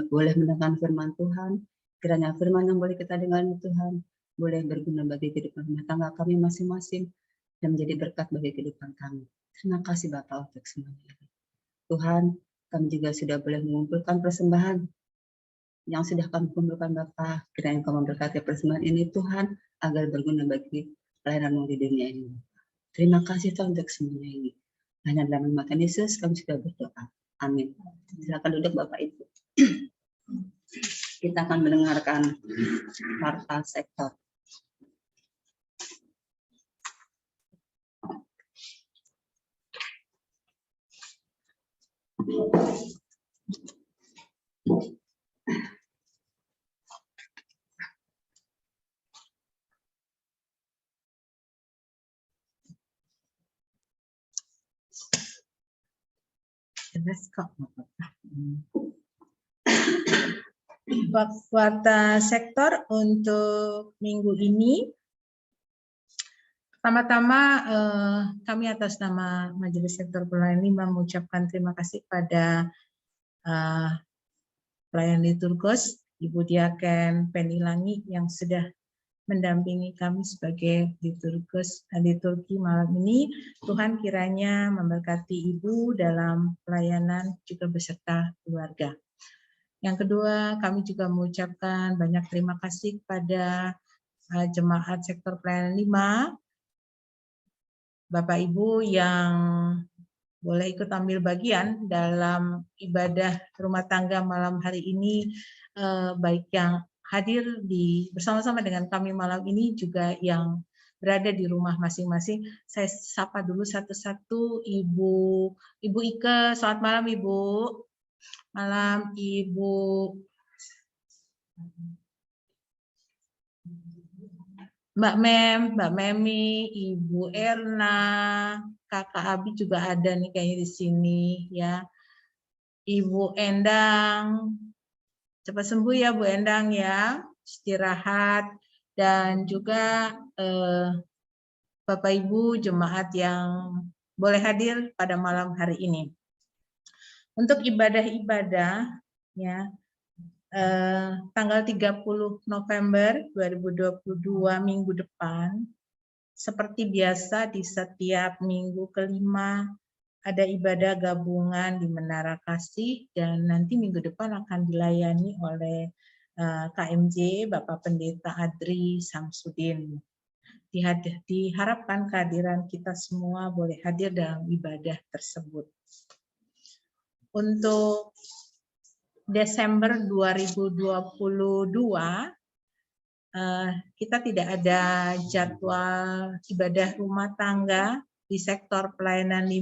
boleh mendengar firman Tuhan. Kiranya firman yang boleh kita dengar Tuhan boleh berguna bagi kehidupan rumah tangga kami masing-masing dan menjadi berkat bagi kehidupan kami. Terima kasih Bapa untuk semuanya ini. Tuhan, kami juga sudah boleh mengumpulkan persembahan yang sudah kami kumpulkan Bapa. Kiranya Engkau memberkati persembahan ini Tuhan agar berguna bagi pelayanan di dunia ini. Terima kasih Tuhan untuk semuanya ini. Hanya dalam nama Tuhan Yesus kami sudah berdoa. Amin. Silakan duduk Bapak Ibu. Kita akan mendengarkan warta sektor. Warta sektor untuk minggu ini. Pertama-tama kami atas nama Majelis Sektor Pelayanan 5 mengucapkan terima kasih pada pelayan liturgos Ibu Diaken Penny Langi yang sudah mendampingi kami sebagai liturgi malam ini. Tuhan kiranya memberkati Ibu dalam pelayanan juga beserta keluarga. Yang kedua, kami juga mengucapkan banyak terima kasih kepada jemaat sektor pelayanan 5, Bapak Ibu yang boleh ikut ambil bagian dalam ibadah rumah tangga malam hari ini, baik yang hadir bersama-sama dengan kami malam ini juga yang berada di rumah masing-masing. Saya sapa dulu satu-satu. Ibu Ike, selamat malam Ibu. Malam Ibu Mbak Memi, Ibu Erna, Kakak Abi juga ada nih kayaknya di sini ya. Ibu Endang, cepat sembuh ya Bu Endang ya, istirahat, dan juga Bapak Ibu jemaat yang boleh hadir pada malam hari ini. Untuk ibadah-ibadah ya, tanggal 30 November 2022 minggu depan, seperti biasa di setiap minggu kelima ada ibadah gabungan di Menara Kasih, dan nanti minggu depan akan dilayani oleh KMJ Bapak Pendeta Adri Samsudin. Diharapkan kehadiran kita semua boleh hadir dalam ibadah tersebut. Untuk Desember 2022 kita tidak ada jadwal ibadah rumah tangga di sektor pelayanan 5.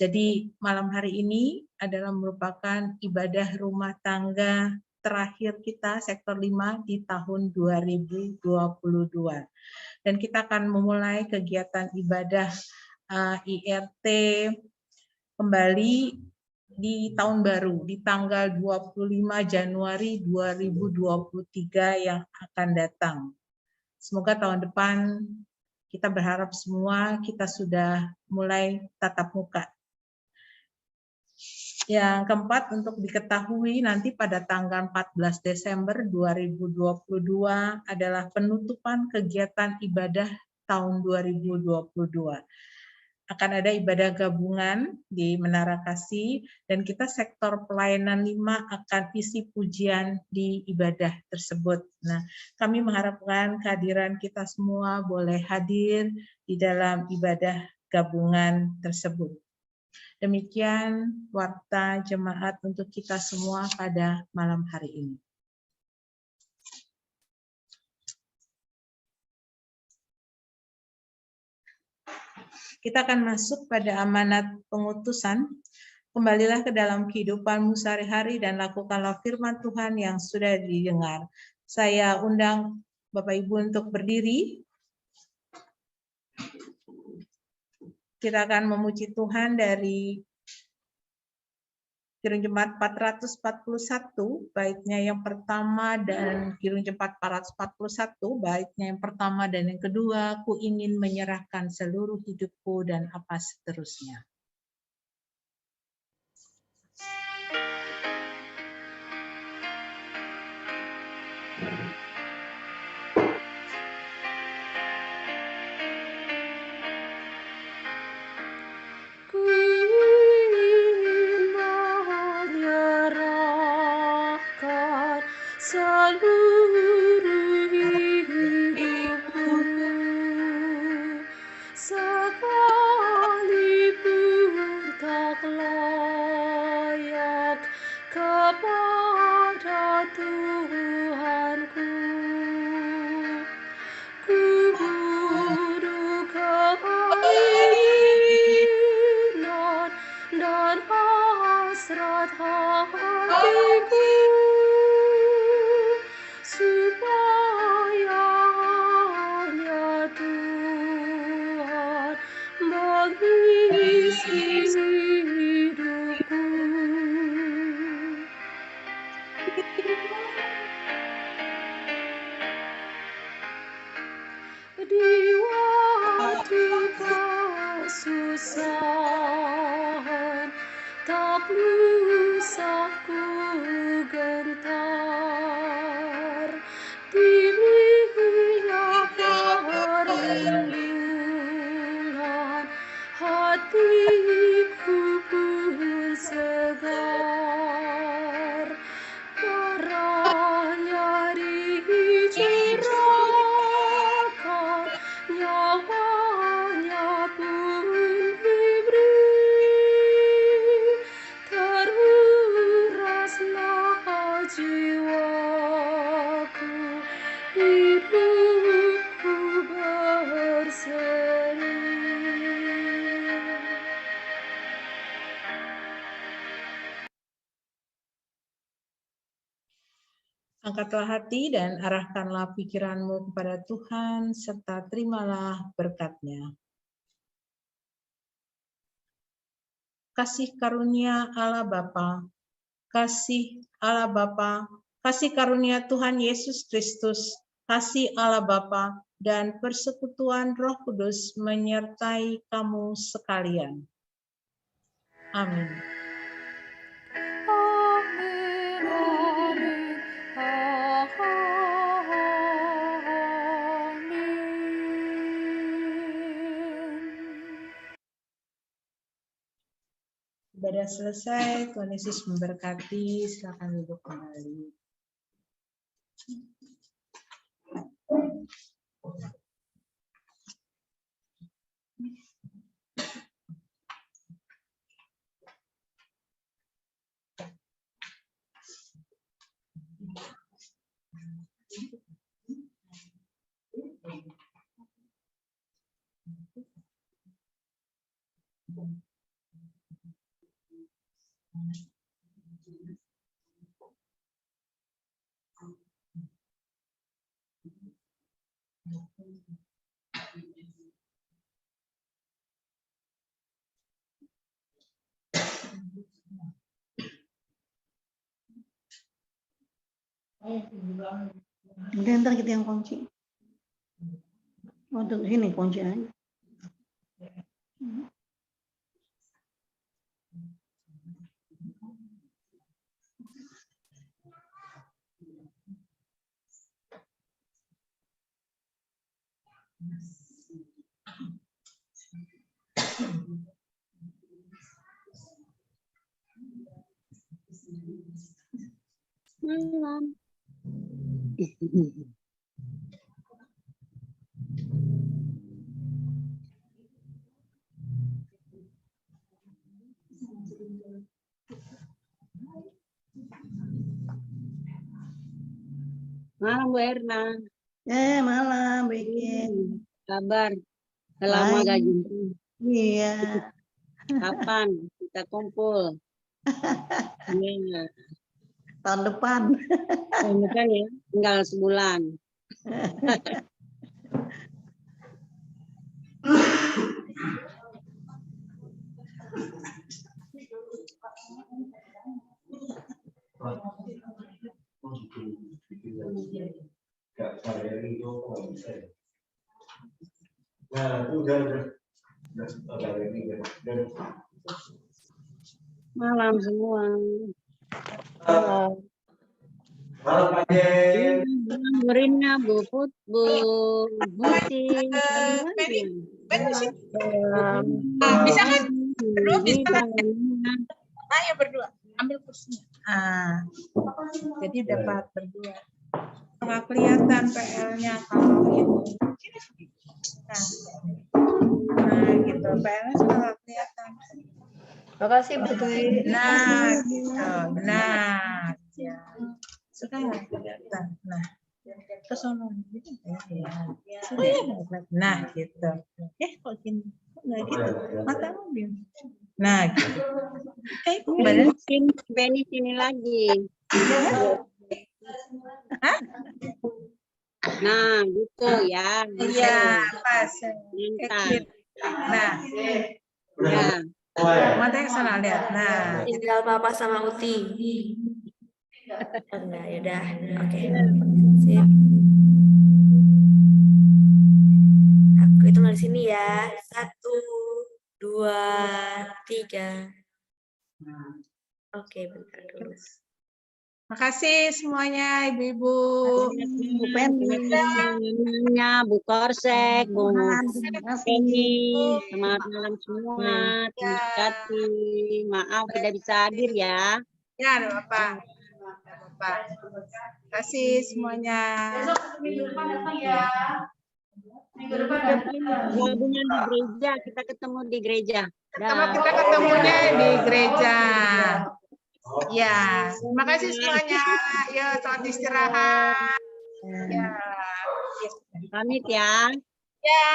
Jadi malam hari ini adalah merupakan ibadah rumah tangga terakhir kita sektor 5 di tahun 2022. Dan kita akan memulai kegiatan ibadah IRT kembali di tahun baru, di tanggal 25 Januari 2023 yang akan datang. Semoga tahun depan kita berharap semua kita sudah mulai tatap muka. Yang keempat, untuk diketahui nanti pada tanggal 14 Desember 2022 adalah penutupan kegiatan ibadah tahun 2022. Akan ada ibadah gabungan di Menara Kasih, dan kita sektor pelayanan 5 akan isi pujian di ibadah tersebut. Nah, kami mengharapkan kehadiran kita semua boleh hadir di dalam ibadah gabungan tersebut. Demikian warta jemaat untuk kita semua pada malam hari ini. Kita akan masuk pada amanat pengutusan. Kembalilah ke dalam kehidupanmu sehari-hari dan lakukanlah firman Tuhan yang sudah didengar. Saya undang Bapak Ibu untuk berdiri. Kita akan memuji Tuhan dari Kirung Jemaat 441 baitnya yang pertama dan Kirung Jemaat 441 baitnya yang pertama dan yang kedua, ku ingin menyerahkan seluruh hidupku dan apa seterusnya. Ku ingin menyerahkan seluruh hidupku, sekalipun tak layak kepada Tuhanku. Ku butuh keinginan dan hasrat hatiku, supaya hanya Tuhan mengisi hidupku. Di waktu kesusahan tak usah ku gentar, pilihnya perlindungan, hatiku pun segar. Darahnya dicurahkan, nyawanya pun diberi, teruraslah jiwaku, hidupku berseri. Angkatlah hati dan arahkanlah pikiranmu kepada Tuhan, serta terimalah berkat-Nya. Kasih karunia Allah Bapa, kasih Allah Bapa, kasih karunia Tuhan Yesus Kristus, kasih Allah Bapa, dan persekutuan Roh Kudus menyertai kamu sekalian. Amin. Amin, amin, amin. Ibadah selesai, Tuhan Yesus memberkati, silakan duduk kembali. Udah ntar kita yang kunci. Untuk sini kunci aja. Malam. Malam Bu Erna. Malam, bikin. Kabar? Lama gak jumpa. Iya. Kapan kita kumpul? Iya. Tahun depan. Tahun depan ya, tinggal sebulan. video kok nggak bisa ya. Nah, itu udah. Udah ready ya. Malam semua. Malam Pak Jen. Burina, Bu Put, Bu Muti. Bisa kan? Berdua bisa. Ayo berdua, ambil kursinya. Jadi dapat berdua. Nggak kelihatan PL-nya kalau ini. Nah, gitu. PL-nya nggak kelihatan. Makasih Bu Dwi. Nah, gitu. Benar. Ya. Sudah kelihatan. Nah, ke sono gitu ya. Nah, gitu. Kok gini? Kok nggak gitu? Matamu biar. Nah, gitu. Kok badan Beni sini lagi. Hah? Nah, gitu ya. Iya, pas. Minta. Nah, Ya. matanya ke sana lihat. Nah, Tinggal Papa sama Uti. Enggak, yaudah. Oke. Sip. Aku hitung dari sini ya. 1, 2, 3. Oke, bentar dulu. makasih semuanya ibu-ibu. Bu Penny. Namanya Bu Korsek, Bu Penny. Selamat malam semua. Terima kasih. Maaf tidak bisa hadir ya. Ya, ada apa? Terima kasih semuanya. Minggu depan datang ya. Minggu depan Gabungan di gereja, kita ketemu di gereja. Kita ketemunya di gereja. Ya, terima kasih semuanya. Ya, selamat istirahat. Ya. Pamit ya. Ya.